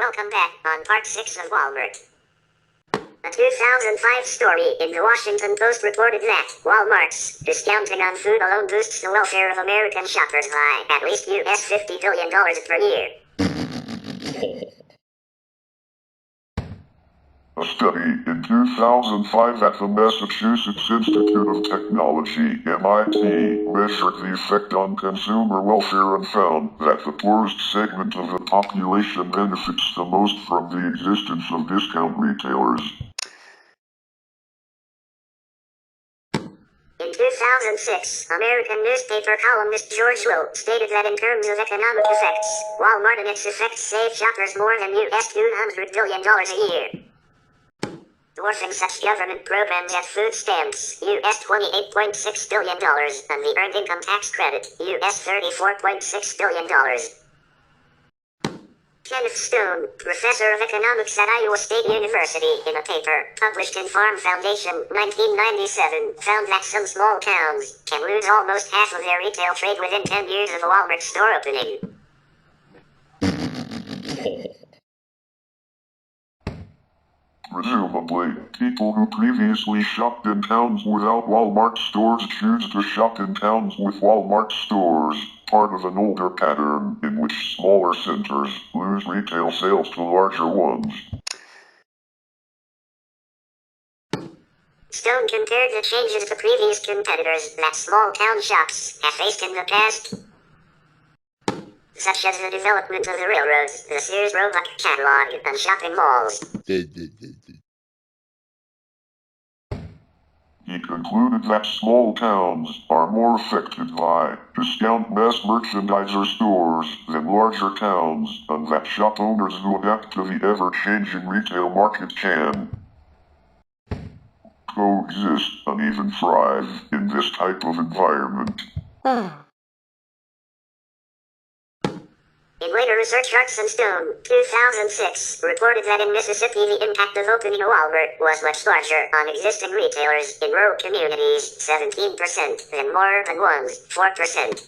Welcome back on part 6 of Walmart. A 2005 story in the Washington Post reported that Walmart's discounting on food alone boosts the welfare of American shoppers by at least $50 billion per year. A study in 2005 at the Massachusetts Institute of Technology, MIT, measured the effect on consumer welfare and found that the poorest segment of the population benefits the most from the existence of discount retailers. In 2006, American newspaper columnist George Will stated that in terms of economic effects, Walmart and its effects save shoppers more than $200 billion a year. Dwarfing such government programs as food stamps, $28.6 billion, and the Earned Income Tax Credit, $34.6 billion. Kenneth Stone, professor of economics at Iowa State University, in a paper published in Farm Foundation, 1997, found that some small towns can lose almost half of their retail trade within 10 years of a Walmart store opening. Presumably, people who previously shopped in towns without Walmart stores choose to shop in towns with Walmart stores, part of an older pattern in which smaller centers lose retail sales to larger ones. Stone compared the changes to previous competitors that small town shops have faced in the past, such as the development of the railroads, the Sears Roebuck catalog, and shopping malls. He concluded that small towns are more affected by discount mass merchandiser stores than larger towns, and that shop owners who adapt to the ever-changing retail market can coexist and even thrive in this type of environment. In later research, Arts and Stone, 2006, reported that in Mississippi the impact of opening a Walmart was much larger on existing retailers in rural communities, 17%, than more than ones, 4%.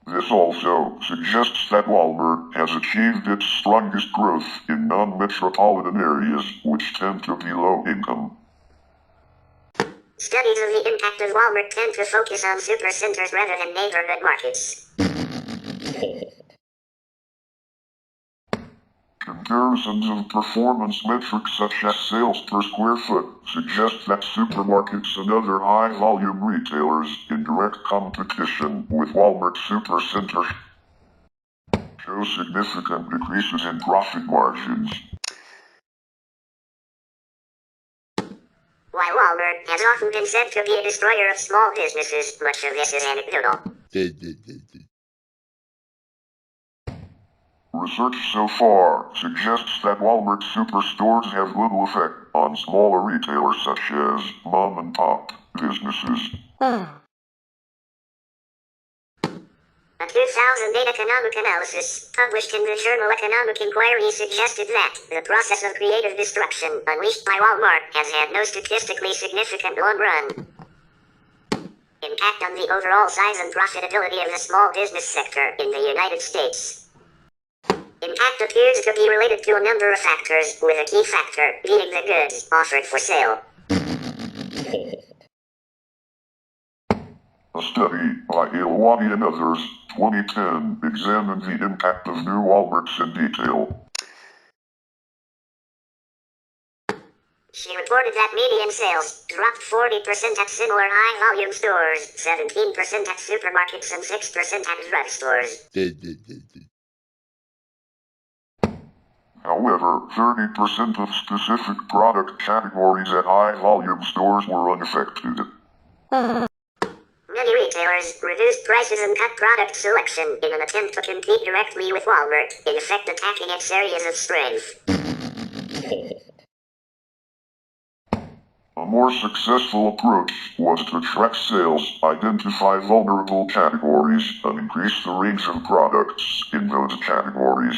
This also suggests that Walmart has achieved its strongest growth in non-metropolitan areas, which tend to be low income. Studies of the impact of Walmart tend to focus on supercenters rather than neighborhood markets. Comparisons of performance metrics such as sales per square foot suggest that supermarkets and other high-volume retailers in direct competition with Walmart supercenters show significant decreases in profit margins. While Walmart has often been said to be a destroyer of small businesses, much of this is anecdotal. Research so far suggests that Walmart superstores have little effect on smaller retailers such as mom-and-pop businesses. A 2008 economic analysis, published in the journal Economic Inquiry, suggested that the process of creative destruction unleashed by Walmart has had no statistically significant long-run impact on the overall size and profitability of the small business sector in the United States. Impact appears to be related to a number of factors, with a key factor being the goods offered for sale. A study by Ilwani and others, 2010, examined the impact of new Walmarts in detail. She reported that median sales dropped 40% at similar high-volume stores, 17% at supermarkets, and 6% at drugstores. However, 30% of specific product categories at high-volume stores were unaffected. Many retailers reduced prices and cut product selection in an attempt to compete directly with Walmart, in effect attacking its areas of strength. A more successful approach was to track sales, identify vulnerable categories, and increase the range of products in those categories.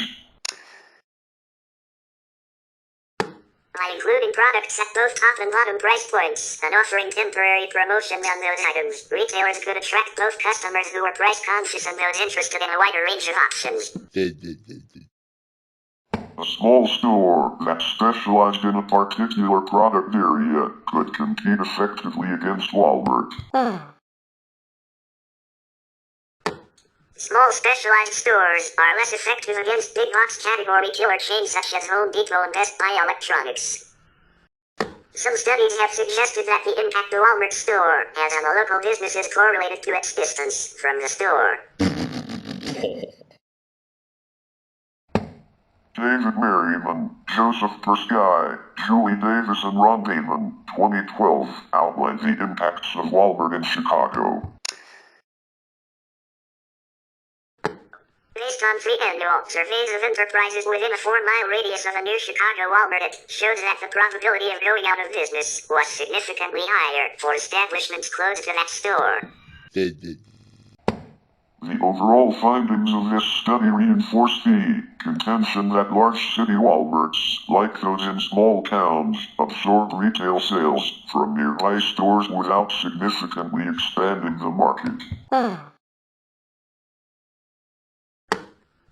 By including products at both top and bottom price points, and offering temporary promotions on those items. Retailers could attract both customers who are price conscious and those interested in a wider range of options. A small store that specialized in a particular product area could compete effectively against Walmart. Small specialized stores are less effective against big box category killer chains such as Home Depot and Best Buy Electronics. Some studies have suggested that the impact a Walmart store has on the local business is correlated to its distance from the store. David Merriman, Joseph Persky, Julie Davis, and Ron Damon, 2012, outlined the impacts of Walmart in Chicago. Based on 3 annual surveys of enterprises within a 4-mile radius of a new Chicago Walmart, it shows that the probability of going out of business was significantly higher for establishments close to that store. The overall findings of this study reinforce the contention that large city Walmarts, like those in small towns, absorb retail sales from nearby stores without significantly expanding the market.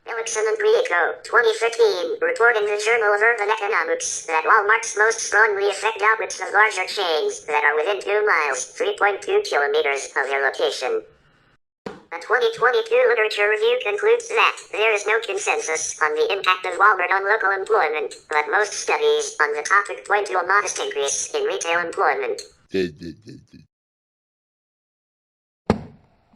Erickson and Grieco, 2015, report in the Journal of Urban Economics that Walmarts most strongly affect outlets of larger chains that are within 2 miles, 3.2 kilometers of their location. A 2022 literature review concludes that there is no consensus on the impact of Walmart on local employment, but most studies on the topic point to a modest increase in retail employment.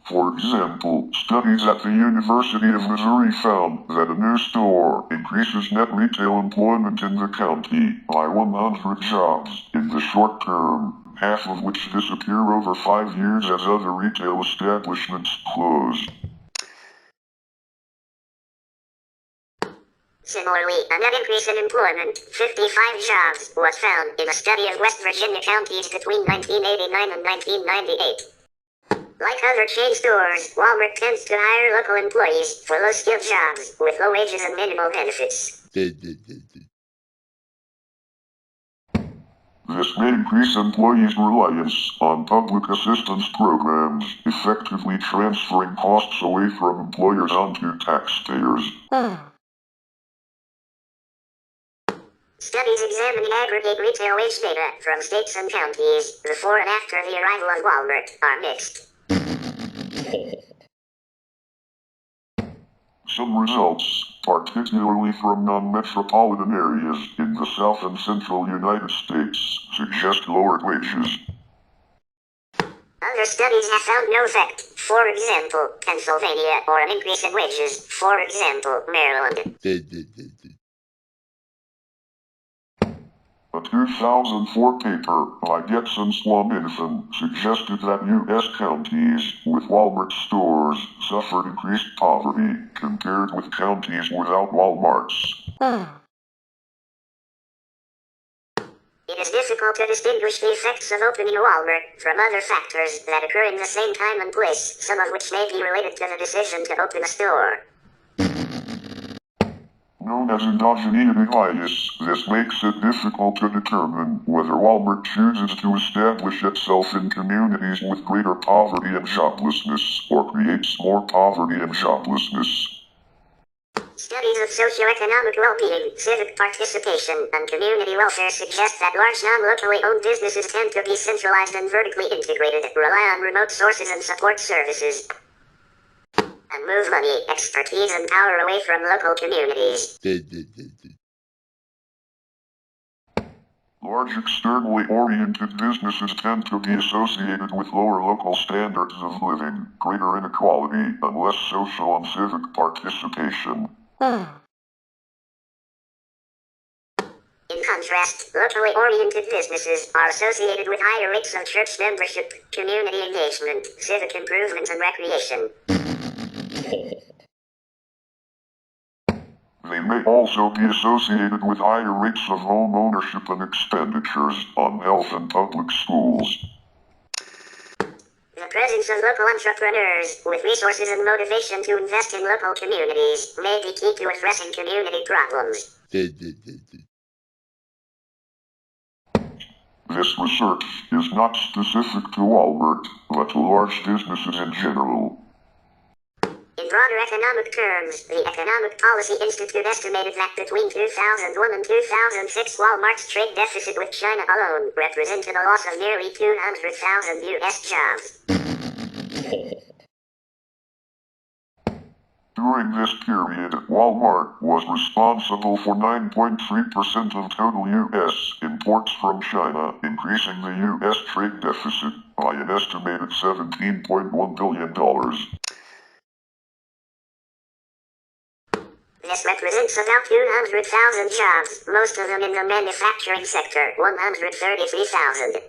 For example, studies at the University of Missouri found that a new store increases net retail employment in the county by 100 jobs in the short term, half of which disappear over 5 years as other retail establishments close. Similarly, a net increase in employment, 55 jobs, was found in a study of West Virginia counties between 1989 and 1998. Like other chain stores, Walmart tends to hire local employees for low-skilled jobs with low wages and minimal benefits. This may increase employees' reliance on public assistance programs, effectively transferring costs away from employers onto taxpayers. Studies examining aggregate retail wage data from states and counties before and after the arrival of Walmart are mixed. Some results, particularly from non-metropolitan areas in the South and Central United States, suggest lowered wages. Other studies have found no effect. For example, Pennsylvania, or an increase in wages. For example, Maryland. A 2004 paper by Getz and Swaminathan suggested that U.S. counties with Walmart stores suffered increased poverty compared with counties without Walmarts. It is difficult to distinguish the effects of opening a Walmart from other factors that occur in the same time and place, some of which may be related to the decision to open a store. Known as endogeneity, this makes it difficult to determine whether Walmart chooses to establish itself in communities with greater poverty and joblessness, or creates more poverty and joblessness. Studies of socioeconomic well-being, civic participation, and community welfare suggest that large non-locally owned businesses tend to be centralized and vertically integrated, rely on remote sources and support services, and move money, expertise, and power away from local communities. Large externally oriented businesses tend to be associated with lower local standards of living, greater inequality, and less social and civic participation. In contrast, locally oriented businesses are associated with higher rates of church membership, community engagement, civic improvement, and recreation. They may also be associated with higher rates of home ownership and expenditures on health and public schools. The presence of local entrepreneurs with resources and motivation to invest in local communities may be key to addressing community problems. This research is not specific to Walmart, but to large businesses in general. In broader economic terms, the Economic Policy Institute estimated that between 2001 and 2006, Walmart's trade deficit with China alone represented a loss of nearly 200,000 U.S. jobs. During this period, Walmart was responsible for 9.3% of total U.S. imports from China, increasing the U.S. trade deficit by an estimated $17.1 billion. This represents about 200,000 jobs, most of them in the manufacturing sector, 133,000.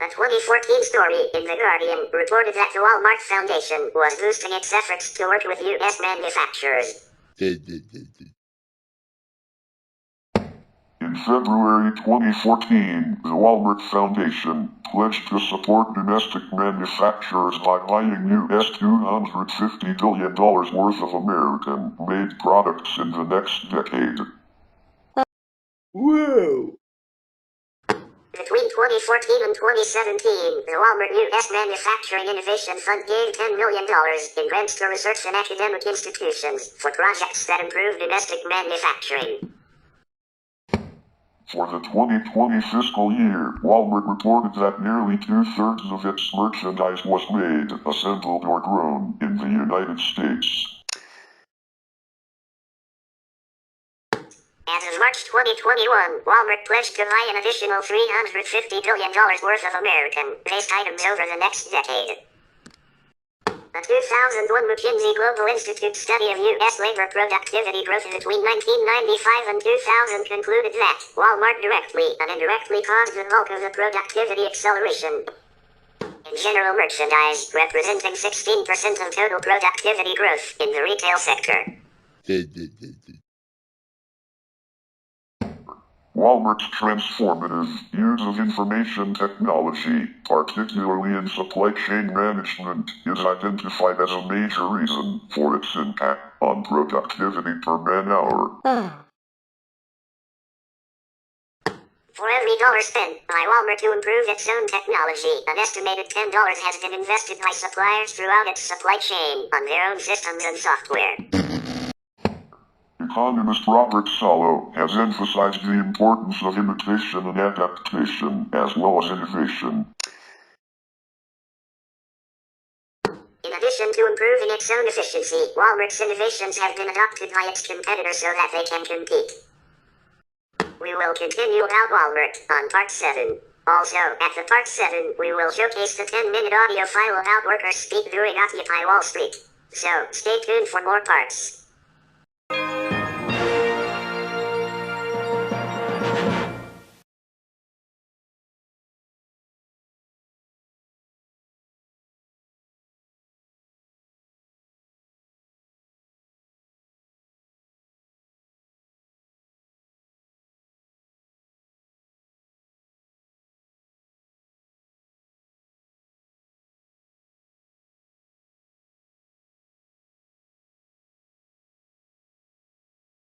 A 2014 story in The Guardian reported that the Walmart Foundation was boosting its efforts to work with U.S. manufacturers. In February 2014, the Walmart Foundation pledged to support domestic manufacturers by buying U.S. $250 billion worth of American-made products in the next decade. Whoa! Between 2014 and 2017, the Walmart U.S. Manufacturing Innovation Fund gave $10 million in grants to research and academic institutions for projects that improve domestic manufacturing. For the 2020 fiscal year, Walmart reported that nearly two-thirds of its merchandise was made, assembled, or grown in the United States. As of March 2021, Walmart pledged to buy an additional $350 billion worth of American-based items over the next decade. A 2001 McKinsey Global Institute study of U.S. labor productivity growth between 1995 and 2000 concluded that Walmart directly and indirectly caused the bulk of the productivity acceleration. In general merchandise, representing 16% of total productivity growth in the retail sector. Walmart's transformative use of information technology, particularly in supply chain management, is identified as a major reason for its impact on productivity per man-hour. For every dollar spent by Walmart to improve its own technology, an estimated $10 has been invested by suppliers throughout its supply chain on their own systems and software. Economist Robert Solow has emphasized the importance of imitation and adaptation, as well as innovation. In addition to improving its own efficiency, Walmart's innovations have been adopted by its competitors so that they can compete. We will continue about Walmart on Part 7. Also, at the Part 7, we will showcase the 10-minute audio file about workers speak during Occupy Wall Street. So, stay tuned for more parts.